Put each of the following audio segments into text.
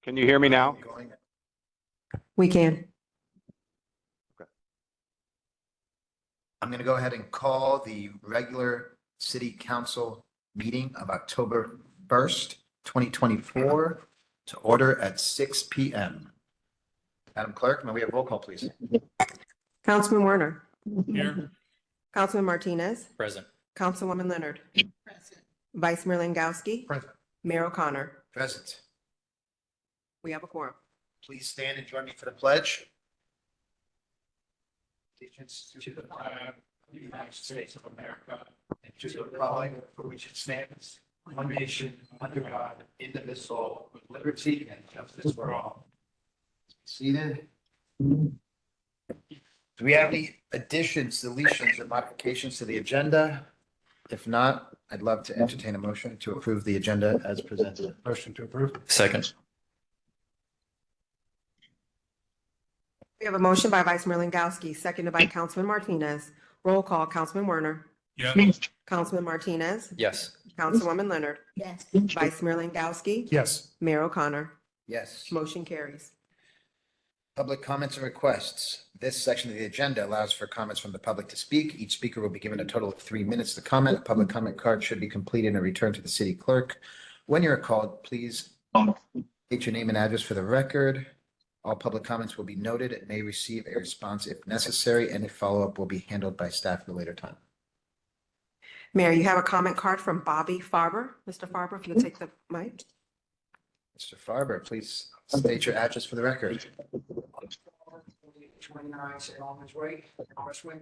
Can you hear me now? We can. I'm going to go ahead and call the regular city council meeting of October 1st, 2024 to order at 6 p.m. Madam Clerk, may we have roll call, please? Councilman Werner. Here. Councilman Martinez. Present. Councilwoman Leonard. Vice Mayor Langowski. Present. Mayor O'Connor. Present. We have a quorum. Please stand and join me for the pledge. Allegiance to the flag of the United States of America and to the republic republic for which it stands, one nation, under God, indivisible, with liberty and justice for all. Seated. Do we have any additions, deletions, or modifications to the agenda? If not, I'd love to entertain a motion to approve the agenda as presented. Motion to approve. Second. We have a motion by Vice Mayor Langowski, seconded by Councilman Martinez. Roll call, Councilman Werner. Yes. Councilman Martinez. Yes. Councilwoman Leonard. Yes. Vice Mayor Langowski. Yes. Mayor O'Connor. Yes. Motion carries. Public comments and requests. This section of the agenda allows for comments from the public to speak. Each speaker will be given a total of 3 minutes to comment. A public comment card should be completed and returned to the city clerk. When you're called, please state your name and address for the record. All public comments will be noted and may receive a response if necessary. Any follow-up will be handled by staff at a later time. Mayor, you have a comment card from Bobby Farber. Mr. Farber, if you'll take the mic. Mr. Farber, please state your address for the record. 29 St. Albans Way, Westlake.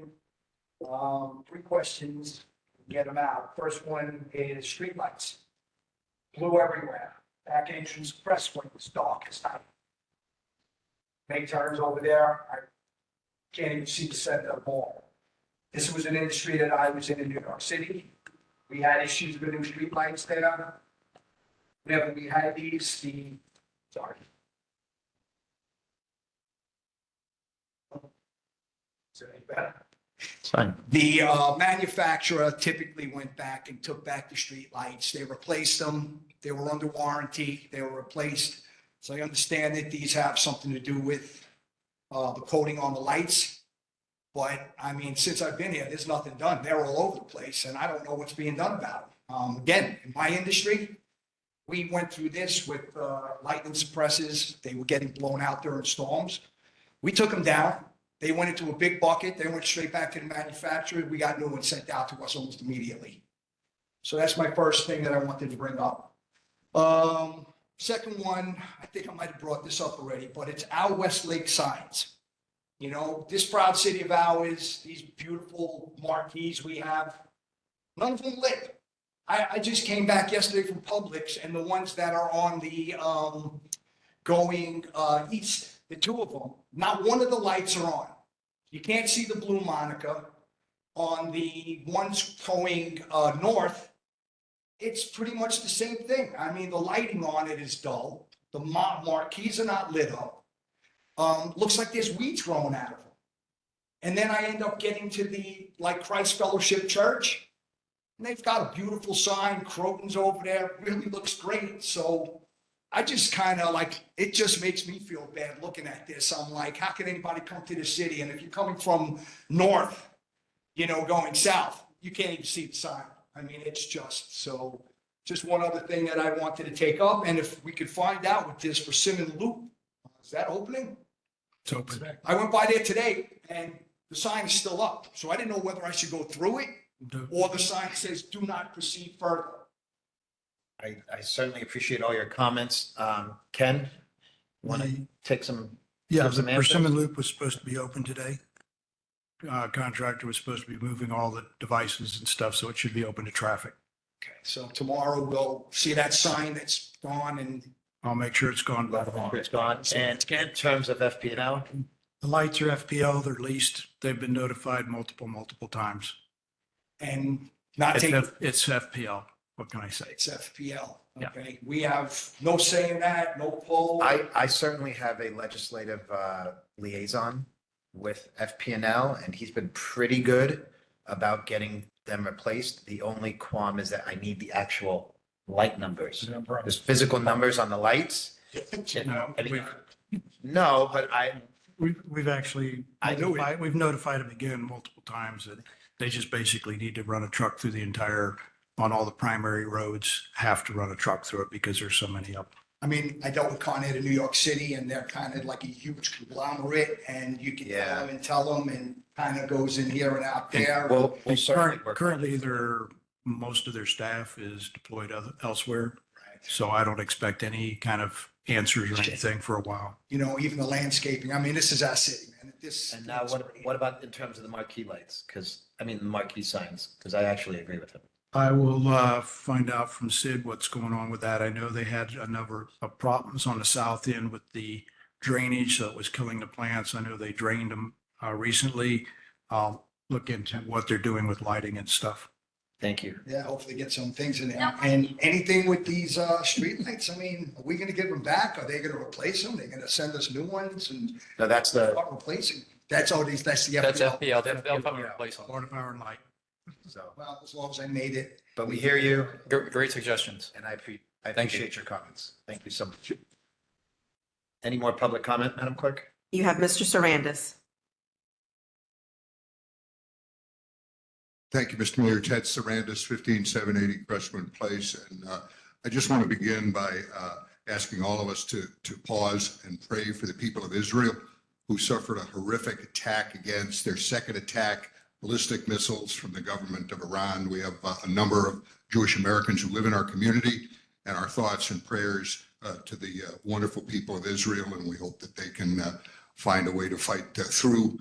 3 questions, get them out. First one is streetlights. Blue everywhere. Back entrance expressway was dark as night. Make turns over there, I can't even see the center of the mall. This was an industry that I was in New York City. We had issues with new streetlights there. Whenever we had these, sorry. Is it any better? It's fine. The manufacturer typically went back and took back the streetlights. They replaced them. They were under warranty. They were replaced. So I understand that these have something to do with the coating on the lights. But I mean, since I've been here, there's nothing done. They're all over the place and I don't know what's being done about it. Again, in my industry, we went through this with lightning suppressors. They were getting blown out during storms. We took them down. They went into a big bucket. They went straight back to the manufacturer. We got new ones sent out to us almost immediately. So that's my first thing that I wanted to bring up. Second one, I think I might have brought this up already, but it's our Westlake signs. You know, this proud city of ours, these beautiful marquees we have, none of them lit. I just came back yesterday from Publix and the ones that are on the going east, the 2 of them, not one of the lights are on. You can't see the blue Monica. On the ones going north, it's pretty much the same thing. I mean, the lighting on it is dull. The marquees are not lit up. Looks like there's weeds growing out of them. And then I end up getting to the, like, Christ Fellowship Church. And they've got a beautiful sign, Croton's over there, really looks great. So I just kind of like, it just makes me feel bad looking at this. I'm like, how can anybody come to the city? And if you're coming from north, you know, going south, you can't even see the sign. I mean, it's just one other thing that I wanted to take up. And if we could find out with this Persimmon Loop, is that opening? It's open. I went by there today and the sign is still up. So I didn't know whether I should go through it or the sign says, do not proceed further. I certainly appreciate all your comments. Ken, want to take some? Yeah, the some answers? Persimmon Loop was supposed to be open today. Contractor was supposed to be moving all the devices and stuff, so it should be open to traffic. Okay, so tomorrow we'll see that sign that's gone and I'll make sure it's gone by tomorrow. It's gone. And in terms of FP&L, The lights are FPL, they're leased. They've been notified multiple times. not taking. It's FPL. What can I say? It's FPL. Yeah. Okay, we have no say in that, no pull. I certainly have a legislative liaison with FP&L, and he's been pretty good about getting them replaced. The only qualm is that I need the actual light numbers. There's physical numbers on the lights, No, No, but we've actually, we've notified them again multiple times that they just basically need to run a truck through the entire, on all the primary roads, have to run a truck through it because there's so many up. I mean, I dealt with Con Ed in New York City and they're kind of like a huge conglomerate and you can Yeah. tell them and tell them and kind of goes in here and out there. we'll And certainly work. Currently, most of their staff is deployed elsewhere. Right. So I don't expect any kind of answers or anything for a while. You know, even the landscaping. I mean, this is our city, man. This. And now what about in terms of the marquee lights? Because, I mean, the marquee signs, because I actually agree with him. I will find out from Sid what's going on with that. I know they had a number of problems on the south end with the drainage that was killing the plants. I know they drained them recently. I'll look into what they're doing with lighting and stuff. Thank you. Yeah, hopefully get some things in there. And anything with these streetlights, I mean, are we gonna give them back? Are they gonna replace them? They're gonna send us new ones and No, that's start replacing? That's the That's FPL. FPL, they'll come and replace them. Florida Power and Light. so, Well, as long as I made it. but we hear you Great suggestions. and I Thank you. appreciate your comments. Thank you so much. Any more public comment, Madam Clerk? You have Mr. Sarandis. Thank you, Mr. Mayor. Ted Sarandis, 15780 Crestwood Place. And I just want to begin by asking all of us to pause and pray for the people of Israel who suffered a horrific attack against their second attack, ballistic missiles from the government of Iran. We have a number of Jewish Americans who live in our community, and our thoughts and prayers to the wonderful people of Israel. And we hope that they can find a way to fight through.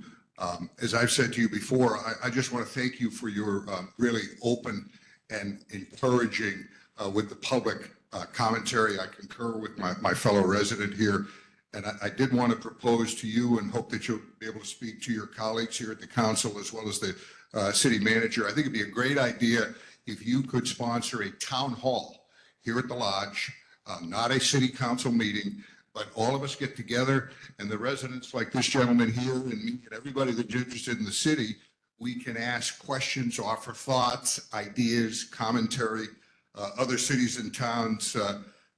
As I've said to you before, I just want to thank you for your really open and encouraging with the public commentary. I concur with my fellow resident here. And I did want to propose to you and hope that you'll be able to speak to your colleagues here at the council as well as the city manager. I think it'd be a great idea if you could sponsor a town hall here at the lodge, not a city council meeting, but all of us get together and the residents like this gentleman here and me and everybody that's interested in the city, we can ask questions, offer thoughts, ideas, commentary. Other cities and towns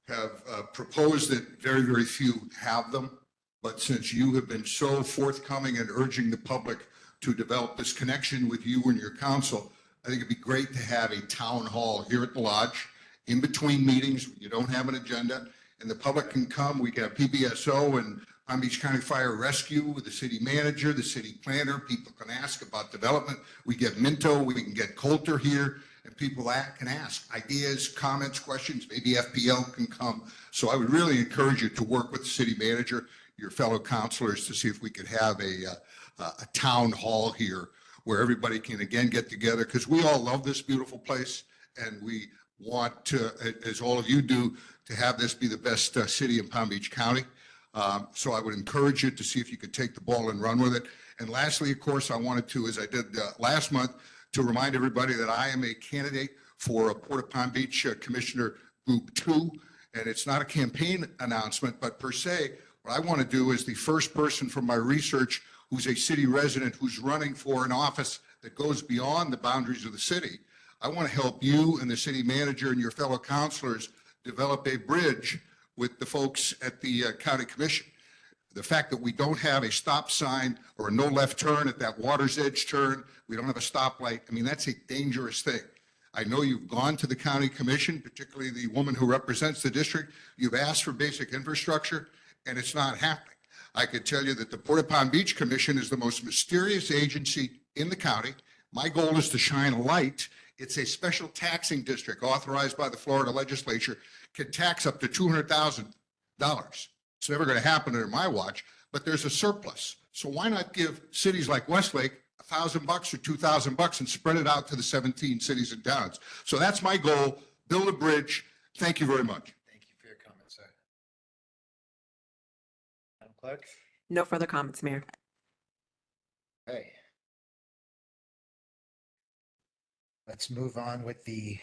have proposed it. Very, very few have them. But since you have been so forthcoming and urging the public to develop this connection with you and your council, I think it'd be great to have a town hall here at the lodge in between meetings when you don't have an agenda. And the public can come. We can have PBSO and Palm Beach County Fire Rescue with the city manager, the city planner. People can ask about development. We get Minto, we can get Coulter here, and people can ask ideas, comments, questions. Maybe FPL can come. So I would really encourage you to work with the city manager, your fellow councilors, to see if we could have a town hall here where everybody can again get together, because we all love this beautiful place and we want to, as all of you do, to have this be the best city in Palm Beach County. So I would encourage you to see if you could take the ball and run with it. And lastly, of course, I wanted to, as I did last month, to remind everybody that I am a candidate for a Port of Palm Beach Commissioner Group 2. And it's not a campaign announcement, but per se, what I want to do is the first person from my research who's a city resident who's running for an office that goes beyond the boundaries of the city. I want to help you and the city manager and your fellow councilors develop a bridge with the folks at the county commission. The fact that we don't have a stop sign or a no left turn at that water's edge turn, we don't have a stoplight. I mean, that's a dangerous thing. I know you've gone to the county commission, particularly the woman who represents the district. You've asked for basic infrastructure and it's not happening. I could tell you that the Port of Palm Beach Commission is the most mysterious agency in the county. My goal is to shine a light. It's a special taxing district authorized by the Florida legislature, can tax up to $200,000. It's never going to happen under my watch, but there's a surplus. So why not give cities like Westlake $1,000 or $2,000 and spread it out to the 17 cities and towns? So that's my goal. Build a bridge. Thank you very much. Thank you for your comments, sir. Madam Clerk? No further comments, Mayor. Okay. Let's move on with the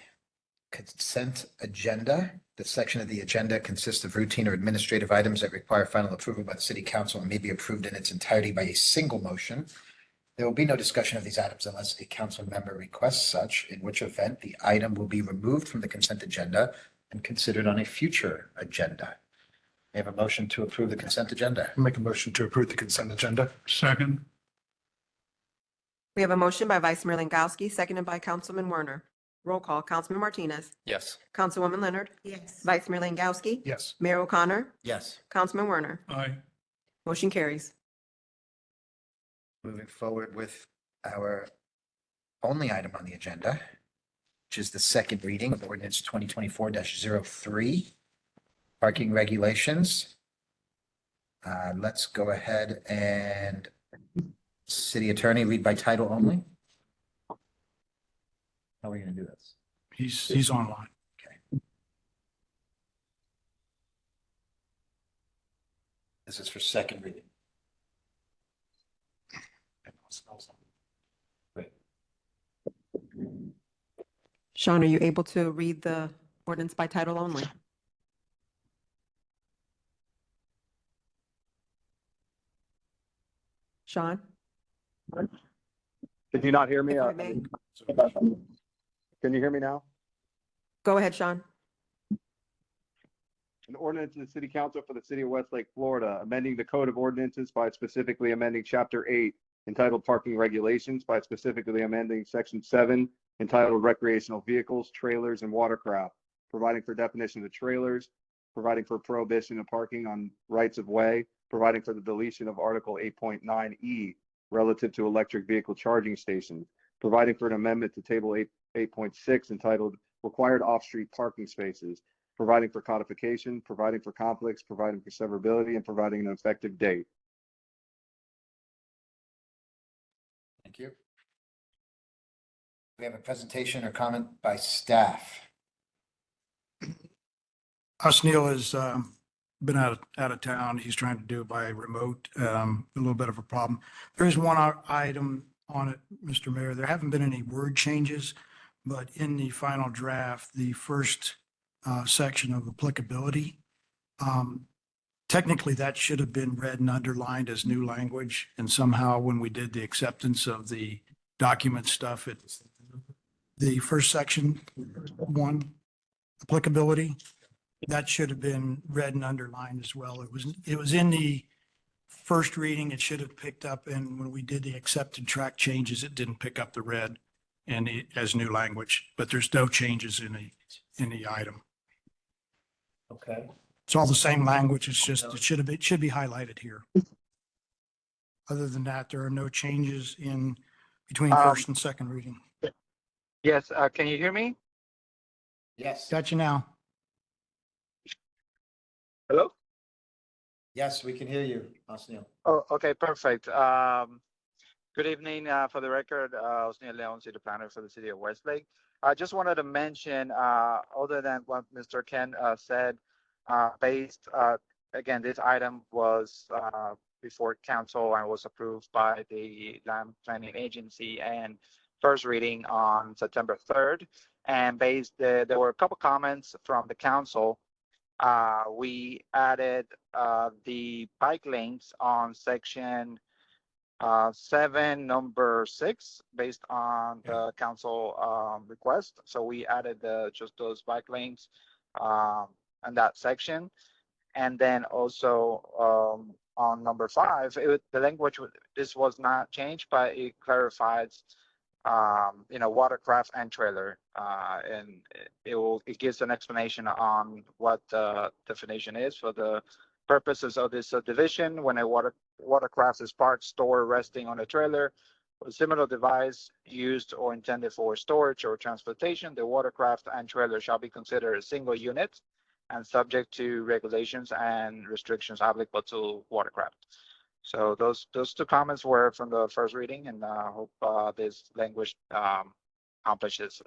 consent agenda. This section of the agenda consists of routine or administrative items that require final approval by the city council and may be approved in its entirety by a single motion. There will be no discussion of these items unless a council member requests such, in which event the item will be removed from the consent agenda and considered on a future agenda. We have a motion to approve the consent agenda. Make a motion to approve the consent agenda. Second. We have a motion by Vice Mayor Langowski, seconded by Councilman Werner. Roll call, Councilman Martinez, Yes. Councilwoman Leonard. Yes. Vice Mayor Langowski. Yes. Mayor O'Connor, Yes. Councilman Werner. Aye. Motion carries. Moving forward with our only item on the agenda, which is the second reading of ordinance 2024-03, parking regulations. Let's go ahead and city attorney read by title only. How are we going to do this? He's online. This is for second reading. Great. Sean, are you able to read the ordinance by title only? Sean? Did you not hear me? If I may. Can you hear me now? Go ahead, Sean. An ordinance of the City Council for the City of Westlake, Florida, amending the Code of Ordinances by specifically amending Chapter 8 entitled Parking Regulations by specifically amending Section 7 entitled Recreational Vehicles, Trailers, and Watercraft, providing for definition of trailers, providing for prohibition of parking on rights of way, providing for the deletion of Article 8.9E relative to electric vehicle charging stations, providing for an amendment to Table 8.6 entitled Required Off-Street Parking Spaces, providing for codification, providing for conflicts, providing for severability, and providing an effective date. Thank you. We have a presentation or comment by staff. Neil has been out of town. He's trying to do it by remote, a little bit of a problem. There is one item on it, Mr. Mayor. There haven't been any word changes, but in the final draft, the first section of applicability, technically that should have been read and underlined as new language. And somehow when we did the acceptance of the document stuff, the first section, one, applicability, that should have been read and underlined as well. It was in the first reading. It should have picked up. And when we did the accepted track changes, it didn't pick up the red and as new language, but there's no changes in the item. Okay. It's all the same language. It's just, it should be highlighted here. Other than that, there are no changes in between first and second reading. Yes, can you hear me? Yes. Got you now. Hello? Yes, we can hear you, Osneil. Oh, okay, perfect. Good evening. For the record, Osneil Leon, City Planner for the City of Westlake. I just wanted to mention, other than what Mr. Ken said, again, this item was before council and was approved by the Land Planning Agency and first reading on September 3rd. And there were a couple comments from the council. We added the bike lanes on section 7, number 6, based on the council request. So we added just those bike lanes in that section. And then also on number 5, the language, this was not changed, but it clarifies watercraft and trailer, and it gives an explanation on what the definition is for the purposes of this subdivision. When a watercraft is parked, stored, resting on a trailer or similar device used or intended for storage or transportation, the watercraft and trailer shall be considered a single unit and subject to regulations and restrictions applicable to watercraft. So those two comments were from the first reading, and I hope this language accomplishes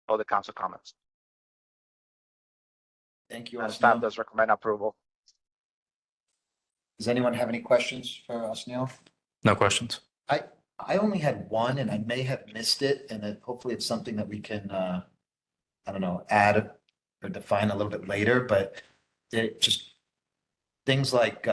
all the council comments. Thank you, And staff Osneil. does recommend approval. Does anyone have any questions for Osneil? No questions. I only had one, and I may have missed it, and hopefully it's something that we can, I don't know, add or define a little bit later, but it just, things like,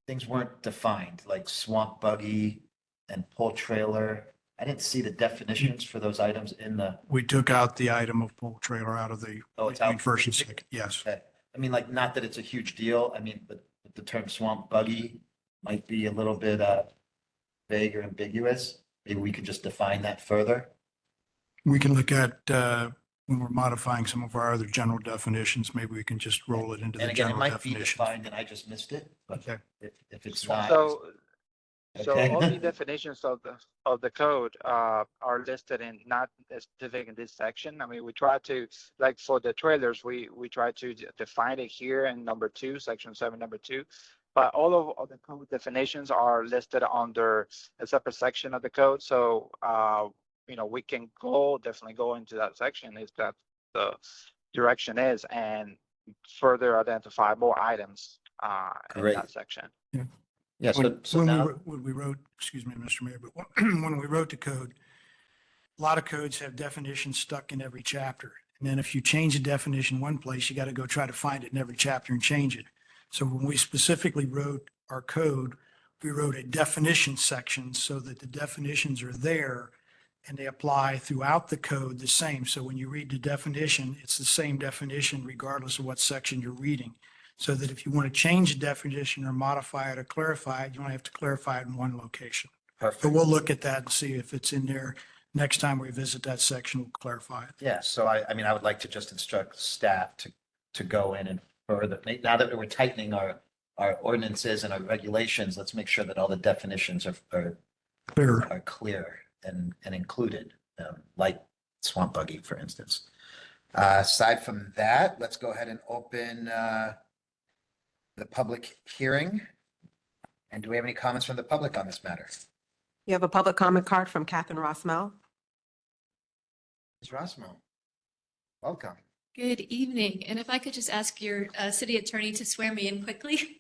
things weren't defined, like swamp buggy and pull trailer. I didn't see the definitions for those items in the, We took out the item of pull trailer out of the oh, it's between out. first and second. Yes. Okay. I mean, like, not that it's a huge deal. I mean, but the term swamp buggy might be a little bit vague or ambiguous. Maybe we could just define that further. We can look at, when we're modifying some of our other general definitions, maybe we can just roll it into And the again, it general might be definitions. defined and I just missed it, but Okay. if it's not. So Okay. all the definitions of the code are listed in not specific in this section. I mean, we try to, like for the trailers, we try to define it here in number 2, section 7, number 2. But all of the code definitions are listed under a separate section of the code. So we can definitely go into that section if that the direction is, and further identify more items in Great. that section. Yeah, so When now, when we wrote, excuse me, Mr. Mayor, but when we wrote the code, a lot of codes have definitions stuck in every chapter. And then if you change a definition one place, you got to go try to find it in every chapter and change it. So when we specifically wrote our code, we wrote a definition section so that the definitions are there and they apply throughout the code the same. So when you read the definition, it's the same definition regardless of what section you're reading. So that if you want to change a definition or modify it or clarify it, you only have to clarify it in one location. But perfect. we'll look at that and see if it's in there. Next time we visit that section, we'll clarify it. Yeah, so I mean, I would like to just instruct staff to go in and further, now that we're tightening our ordinances and our regulations, let's make sure that all the definitions are Clear. clear and included, like swamp buggy, for instance. Aside from that, let's go ahead and open the public hearing. And do we have any comments from the public on this matter? You have a public comment card from Catherine Rossmell. Ms. Rossmo, welcome. Good evening. And if I could just ask your city attorney to swear me in quickly.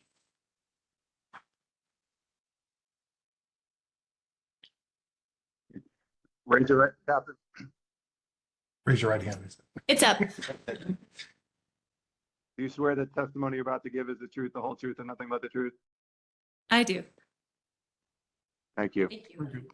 Raise your Raise your right hand. It's up. Do you swear the testimony you're about to give is the truth, the whole truth, and nothing but the truth? I do. Thank you. Thank you.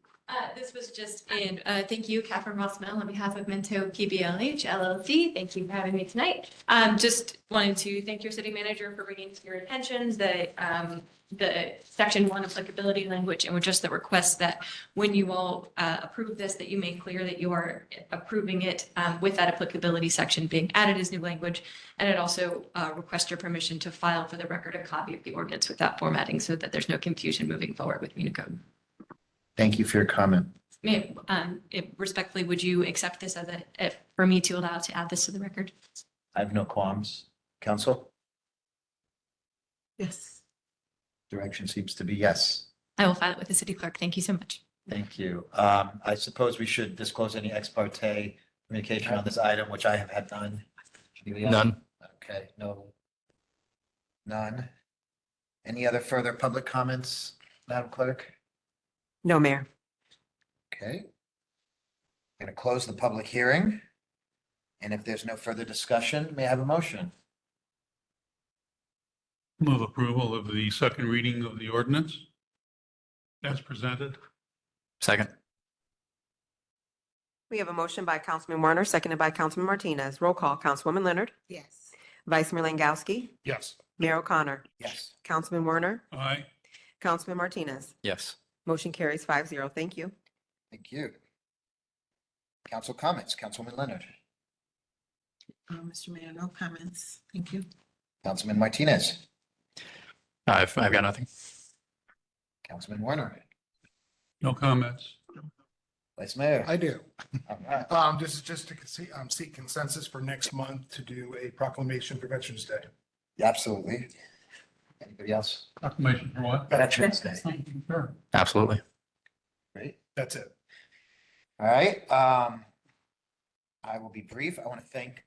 This was just in, thank you, Catherine Rossmell, on behalf of Minto PBLH LLC. Thank you for having me tonight. Just wanted to thank your city manager for bringing to your attention the section 1 applicability language, and just the request that when you all approve this, that you make clear that you are approving it with that applicability section being added as new language. And it also request your permission to file for the record a copy of the ordinance with that formatting so that there's no confusion moving forward with Unicode. Thank you for your comment. Respectfully, would you accept this as for me to allow to add this to the record? I have no qualms. Council, Yes. direction seems to be yes. I will file it with the city clerk. Thank you so much. Thank you. I suppose we should disclose any ex parte communication on this item, which I have had none. Anybody else? None. Okay, no. None. Any other further public comments, Madam Clerk? No, Mayor. Okay. I'm going to close the public hearing. And if there's no further discussion, may I have a motion? Move approval of the second reading of the ordinance as presented. Second. We have a motion by Councilman Werner, seconded by Councilman Martinez. Roll call, Councilwoman Leonard. Yes. Vice Mayor Langowski. Yes. Mayor O'Connor. Yes. Councilman Werner. Aye. Councilman Martinez. Yes. Motion carries 5-0. Thank you. Thank you. Council comments, Councilwoman Leonard, Mr. Mayor, no comments. Thank you. Councilman Martinez, I've got nothing. Councilman Werner, No comments. Vice Mayor. I do. All right. This is just to seek consensus for next month to do a proclamation for Veterans Day. Absolutely. Anybody else? Proclamation for what? Veterans Day. Sure. Absolutely. Great. That's it. All right. I will be brief. I want to thank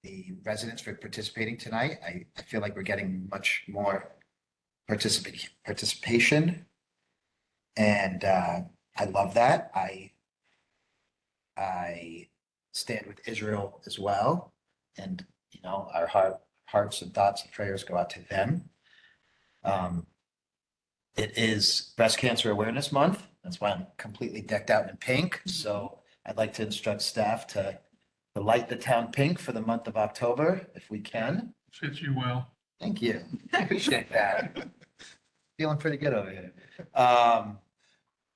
the residents for participating tonight. I feel like we're getting much more participation. And I love that. I stand with Israel as well. And, you know, our hearts and thoughts and prayers go out to them. It is Breast Cancer Awareness Month. That's why I'm completely decked out in pink. So I'd like to instruct staff to light the town pink for the month of October, if we can. Fits you well. Thank you. I appreciate that. Feeling pretty good over here.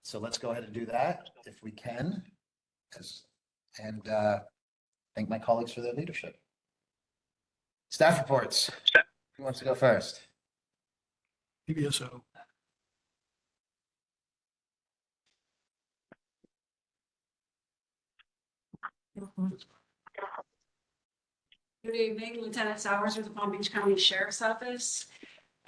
So let's go ahead and do that if we can. And thank my colleagues for their leadership. Staff reports. Who wants to go first? PBSO. Good evening, Lieutenant Sowers with the Palm Beach County Sheriff's Office.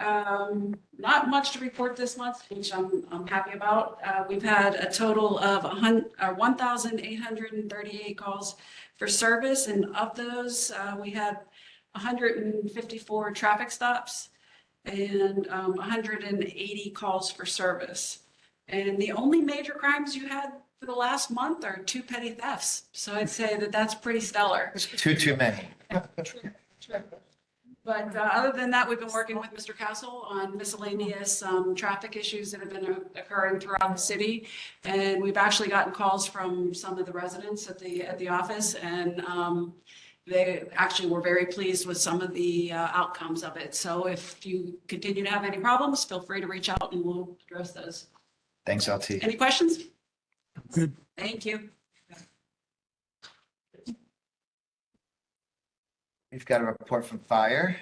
Not much to report this month, which I'm happy about. We've had a total of 1,838 calls for service, and of those, we had 154 traffic stops and 180 calls for service. And the only major crimes you had for the last month are 2 petty thefts. So I'd say that that's pretty stellar. Too many. But other than that, we've been working with Mr. Castle on miscellaneous traffic issues that have been occurring throughout the city. And we've actually gotten calls from some of the residents at the office, and they actually were very pleased with some of the outcomes of it. So if you continue to have any problems, feel free to reach out and we'll address those. Thanks, LT. Any questions? Good. Thank you. We've got a report from fire.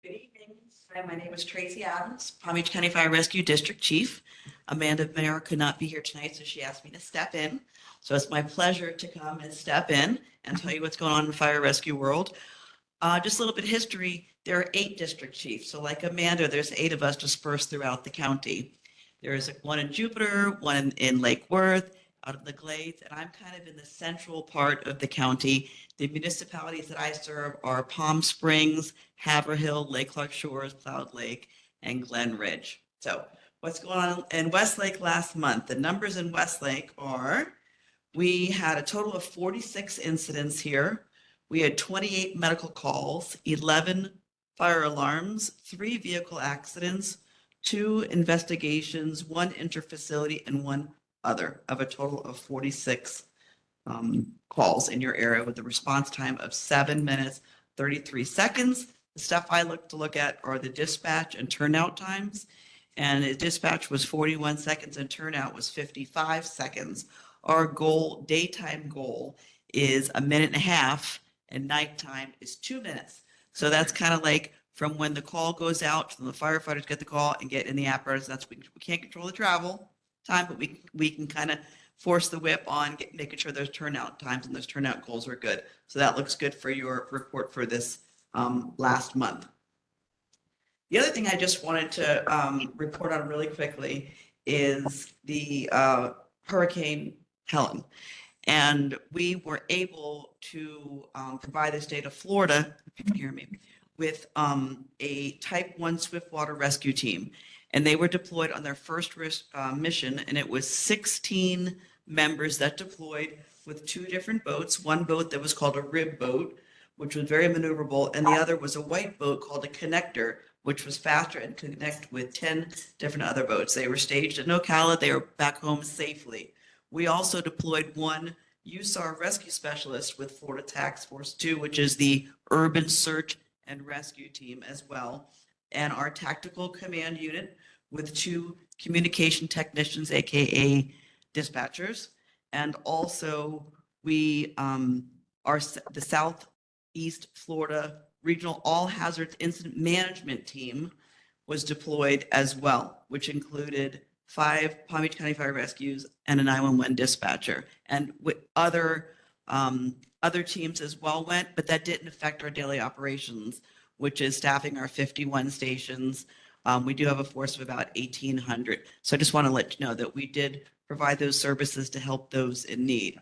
Good evening. Hi, my name is Tracy Adams, Palm Beach County Fire Rescue District Chief. Amanda Mayer could not be here tonight, so she asked me to step in. So it's my pleasure to come and step in and tell you what's going on in the fire rescue world. Just a little bit of history. There are 8 district chiefs. So like Amanda, there's 8 of us dispersed throughout the county. There's one in Jupiter, one in Lake Worth, out of the Glades, and I'm kind of in the central part of the county. The municipalities that I serve are Palm Springs, Haverhill, Lake Clark Shores, Cloud Lake, and Glen Ridge. So what's going on in Westlake last month? The numbers in Westlake are, we had a total of 46 incidents here. We had 28 medical calls, 11 fire alarms, 3 vehicle accidents, 2 investigations, 1 interfacility, and 1 other, of a total of 46 calls in your area with a response time of 7 minutes, 33 seconds. The stuff I look at are the dispatch and turnout times. And the dispatch was 41 seconds and turnout was 55 seconds. Our goal, daytime goal, is 1.5 minutes and nighttime is 2 minutes. So that's kind of like from when the call goes out, from the firefighters get the call and get in the apparatus. That's, we can't control the travel time, but we can kind of force the whip on making sure those turnout times and those turnout goals are good. So that looks good for your report for this last month. The other thing I just wanted to report on really quickly is the Hurricane Helen. And we were able to provide the state of Florida, if you can hear me, with a Type 1 swiftwater rescue team. And they were deployed on their first mission, and it was 16 members that deployed with 2 different boats. One boat that was called a rib boat, which was very maneuverable, and the other was a white boat called a connector, which was faster and could connect with 10 different other boats. They were staged in Ocala. They were back home safely. We also deployed 1 USAR rescue specialist with Florida Task Force 2, which is the urban search and rescue team as well, and our tactical command unit with 2 communication technicians, AKA dispatchers. And also we are the Southeast Florida Regional All Hazards Incident Management Team was deployed as well, which included 5 Palm Beach County Fire Rescues and a 911 dispatcher. And with other teams as well went, but that didn't affect our daily operations, which is staffing our 51 stations. We do have a force of about 1,800. So I just want to let you know that we did provide those services to help those in need.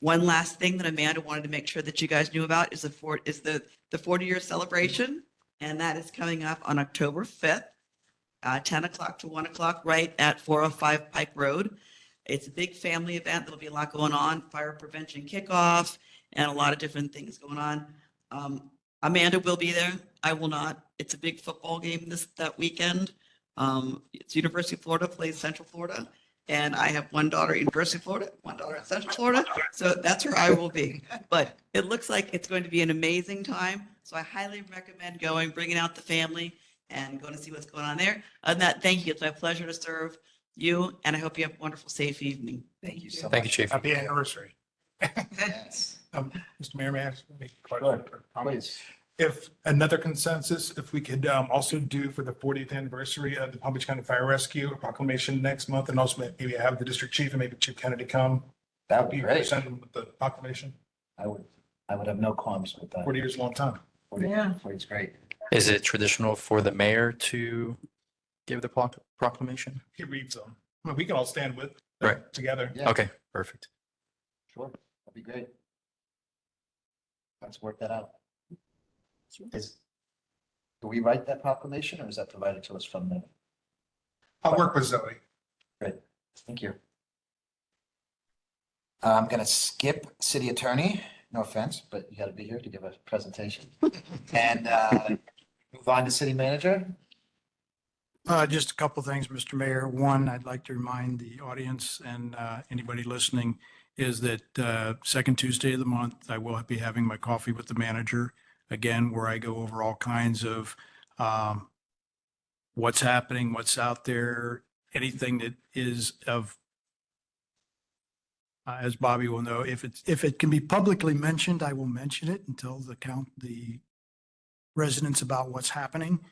One last thing that Amanda wanted to make sure that you guys knew about is the 40-year celebration, and that is coming up on October 5th, 10 o'clock to 1 o'clock, right at 405 Pike Road. It's a big family event. There'll be a lot going on, fire prevention kickoff, and a lot of different things going on. Amanda will be there. I will not. It's a big football game that weekend. It's University of Florida plays Central Florida, And I have one daughter in University of Florida, one daughter in Central Florida. So that's where I will be. But it looks like it's going to be an amazing time. So I highly recommend going, bringing out the family and going to see what's going on there. Other than that, thank you. It's my pleasure to serve you. And I hope you have a wonderful, safe evening. Thank you so much. Thank you, Chief. Happy anniversary. Yes. Mr. Mayor, may I ask a Sure. question? Please. If another consensus, if we could also do for the 40th anniversary of the Palm Beach County Fire Rescue, a proclamation next month, and also maybe have the district chief and maybe Chief Kennedy come. That would be great. Present them with the proclamation. I would have no qualms with that. 40 years, is a long time. 40 Yeah. 40 is great. Is it traditional for the mayor to give the proclamation? He reads them. I mean, we can all stand with Right. together. Yeah. Okay, perfect. Sure, that'd be great. Let's work that out. Do we write that proclamation or is that provided to us from the? I'll work with Zoe. Great, thank you. I'm gonna skip city attorney, no offense, but you gotta be here to give a presentation. And move on to city manager. Just a couple of things, Mr. Mayor. One, I'd like to remind the audience and anybody listening is that second Tuesday of the month, I will be having my coffee with the manager, again, where I go over all kinds of what's happening, what's out there, anything that is of, as Bobby will know, if it can be publicly mentioned, I will mention it and tell the residents about what's happening.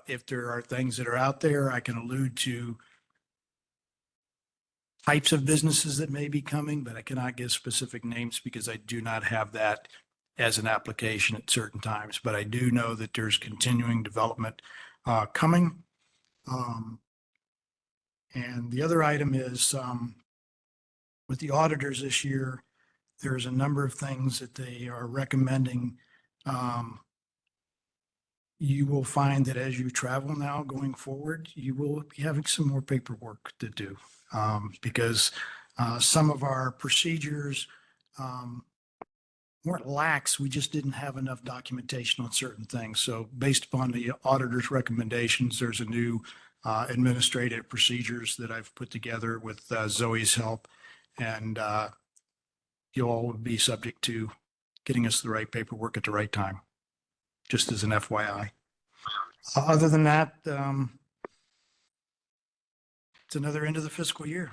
If there are things that are out there, I can allude to types of businesses that may be coming, but I cannot give specific names because I do not have that as an application at certain times. But I do know that there's continuing development coming. And the other item is with the auditors this year, there's a number of things that they are recommending. You will find that as you travel now going forward, you will be having some more paperwork to do because some of our procedures weren't lax. We just didn't have enough documentation on certain things. So based upon the auditor's recommendations, there's a new administrative procedures that I've put together with Zoe's help. And you all would be subject to getting us the right paperwork at the right time, just as an FYI. Other than that, it's another end of the fiscal year,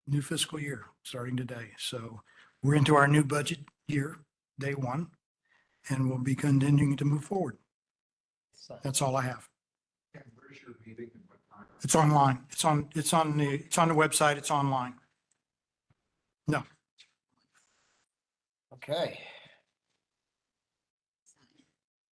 new fiscal year starting today. So we're into our new budget year, day one, and we'll be continuing to move forward. That's all I have. Where's your meeting and what time? It's online. It's on the website. It's online. No. Okay.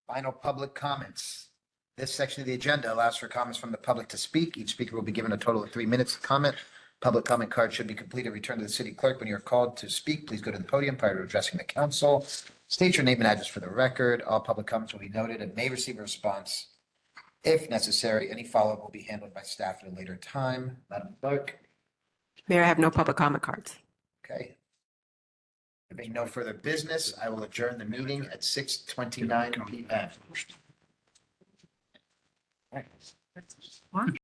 Final public comments. This section of the agenda allows for comments from the public to speak. Each speaker will be given a total of 3 minutes to comment. Public comment card should be completed. Returned to the city clerk. When you're called to speak, please go to the podium prior to addressing the council. State your name and address for the record. All public comments will be noted and may receive a response if necessary. Any follow-up will be handled by staff at a later time. Madam Clerk. Mayor, I have no public comment cards. Okay. There being no further business, I will adjourn the meeting at 6:29 p.m. All right.